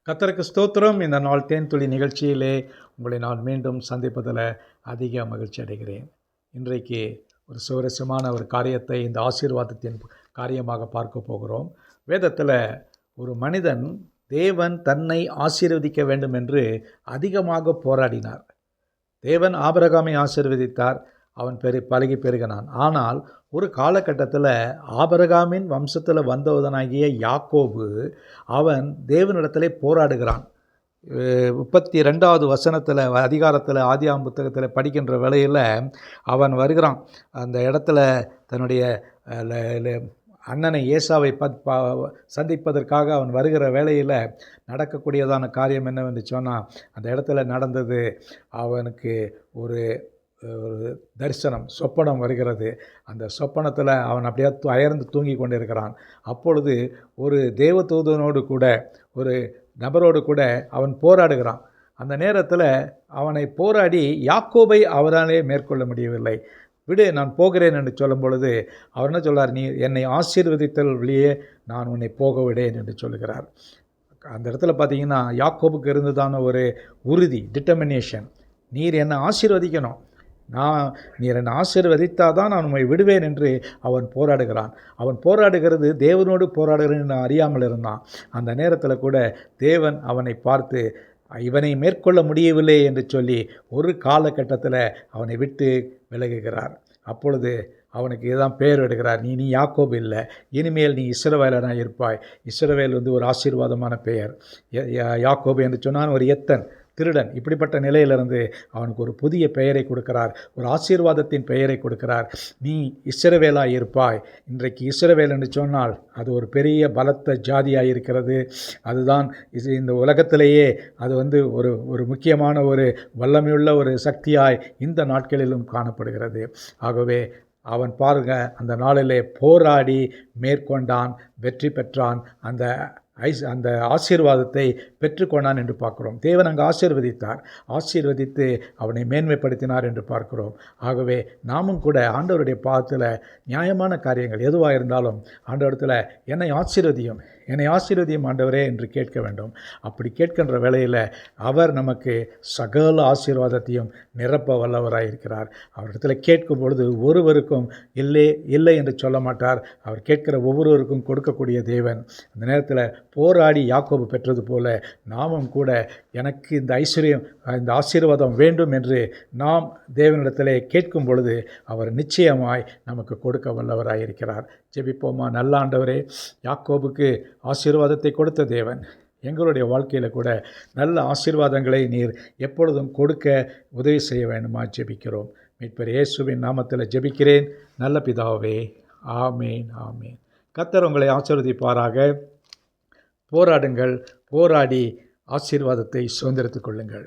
கர்த்தருக்கு ஸ்தோத்திரம். இந்த நாள் தேன்துளி நிகழ்ச்சியிலே உங்களை நான் மீண்டும் சந்திப்பதில் அதிக மகிழ்ச்சி அடைகிறேன். இன்றைக்கு ஒரு சுவாரஸ்யமான ஒரு காரியத்தை இந்த ஆசீர்வாதத்தின் காரியமாக பார்க்க போகிறோம். வேதத்தில் ஒரு மனிதன் தேவன் தன்னை ஆசீர்வதிக்க வேண்டும் என்று அதிகமாக போராடினார். தேவன் ஆபிரகாமை ஆசீர்வதித்தார். அவன் பலுகி பெருகினான். ஆனால் ஒரு காலகட்டத்தில் ஆபிரகாமின் வம்சத்தில் வந்தவனாகிய யாக்கோபு அவன் தேவனிடத்திலே போராடுகிறான். 32வது வசனத்தில் அதிகாரத்தில் ஆதியாகம புத்தகத்தில் படிக்கின்ற வேளையில் அவன் வருகிறான். அந்த இடத்துல தன்னுடைய அண்ணனை ஏசாவை சந்திப்பதற்காக அவன் வருகிற வேளையில் நடக்கக்கூடியதான காரியம் என்னவென்று சொன்னால், அந்த இடத்துல நடந்தது, அவனுக்கு ஒரு தரிசனம் சொப்பனம் வருகிறது. அந்த சொப்பனத்தில் அவன் அப்படியே அயர்ந்து தூங்கி கொண்டிருக்கிறான். அப்பொழுது ஒரு தேவதூதனோடு கூட ஒரு நபரோடு கூட அவன் போராடுகிறான். அந்த நேரத்தில் அவனை போராடி யாக்கோபை அவராலே மேற்கொள்ள முடியவில்லை. விடு, நான் போகிறேன் என்று சொல்லும் பொழுது அவர் என்ன சொல்கிறார், நீ என்னை ஆசீர்வதித்தல் வழியே நான் உன்னை போக விடேன் என்று சொல்லுகிறார். அந்த இடத்துல பார்த்தீங்கன்னா யாக்கோபுக்கு இருந்ததான ஒரு உறுதி, டிட்டர்மினேஷன். நீர் என்னை ஆசீர்வதிக்கணும், நீர் என்னை ஆசீர்வதித்தால் தான் நான் உண்மை விடுவேன் என்று அவன் போராடுகிறான். அவன் போராடுகிறது தேவனோடு போராடுகிறேன்னு அறியாமல் இருந்தான். அந்த நேரத்தில் கூட தேவன் அவனை பார்த்து இவனை மேற்கொள்ள முடியவில்லை என்று சொல்லி ஒரு காலகட்டத்தில் அவனை விட்டு விலகுகிறார். அப்பொழுது அவனுக்கு இதுதான் பெயர் எடுக்கிறார், நீ யாக்கோபு இல்லை, இனிமேல் நீ இஸ்ரவேலனாக இருப்பாய். இஸ்ரவேல் ஒரு ஆசீர்வாதமான பெயர். யாக்கோபு என்று சொன்னான் ஒரு எத்தன், திருடன். இப்படிப்பட்ட நிலையிலிருந்து அவனுக்கு ஒரு புதிய பெயரை கொடுக்கிறார், ஒரு ஆசீர்வாதத்தின் பெயரை கொடுக்கிறார். நீ இஸ்ரவேலாக இருப்பாய். இன்றைக்கு இஸ்ரவேல் என்று சொன்னால் அது ஒரு பெரிய பலத்த ஜாதியாக இருக்கிறது. அதுதான் இந்த உலகத்திலேயே அது ஒரு முக்கியமான ஒரு வல்லமையுள்ள ஒரு சக்தியாய் இந்த நாட்களிலும் காணப்படுகிறது. ஆகவே அவன் பாருங்க, அந்த நாளிலே போராடி மேற்கொண்டான், வெற்றி பெற்றான், அந்த ஆசீர்வாதத்தை பெற்றுக்கொண்டான் என்று பார்க்கிறோம். தேவன் அங்கு ஆசீர்வதித்து அவனை மேன்மைப்படுத்தினார் என்று பார்க்கிறோம். ஆகவே நாமும் கூட ஆண்டவருடைய பாதத்தில் நியாயமான காரியங்கள் எதுவாக இருந்தாலும் ஆண்டவரத்தில் என்னை ஆசீர்வதியும் ஆண்டவரே என்று கேட்க வேண்டும். அப்படி கேட்கின்ற வேளையில் அவர் நமக்கு சகல ஆசீர்வாதத்தையும் நிரப்ப வல்லவராக இருக்கிறார். அவரிடத்தில் கேட்கும் பொழுது ஒருவருக்கும் இல்லை என்று சொல்ல மாட்டார். அவர் கேட்கிற ஒவ்வொருவருக்கும் கொடுக்கக்கூடிய தேவன். அந்த நேரத்தில் போராடி யாக்கோபு பெற்றது போல நாமும் கூட எனக்கு இந்த ஆசீர்வாதம் வேண்டும் என்று நாம் தேவனிடத்திலே கேட்கும் பொழுது அவர் நிச்சயமாய் நமக்கு கொடுக்க வல்லவராய் இருக்கிறார். ஜெபிப்போமா. நல்ல ஆண்டவரே, யாக்கோபுக்கு ஆசீர்வாதத்தை கொடுத்த தேவன் எங்களுடைய வாழ்க்கையில் கூட நல்ல ஆசீர்வாதங்களை நீர் எப்பொழுதும் கொடுக்க உதவி செய்ய வேண்டுமா ஜெபிக்கிறோம். மீட்பர் இயேசுவின் நாமத்தில் ஜெபிக்கிறேன் நல்ல பிதாவே, ஆமேன் ஆமேன். கர்த்தர் உங்களை ஆசீர்வதிப்பாராக. போராடுங்கள், போராடி ஆசீர்வாதத்தை சுதந்திரித்துக் கொள்ளுங்கள்.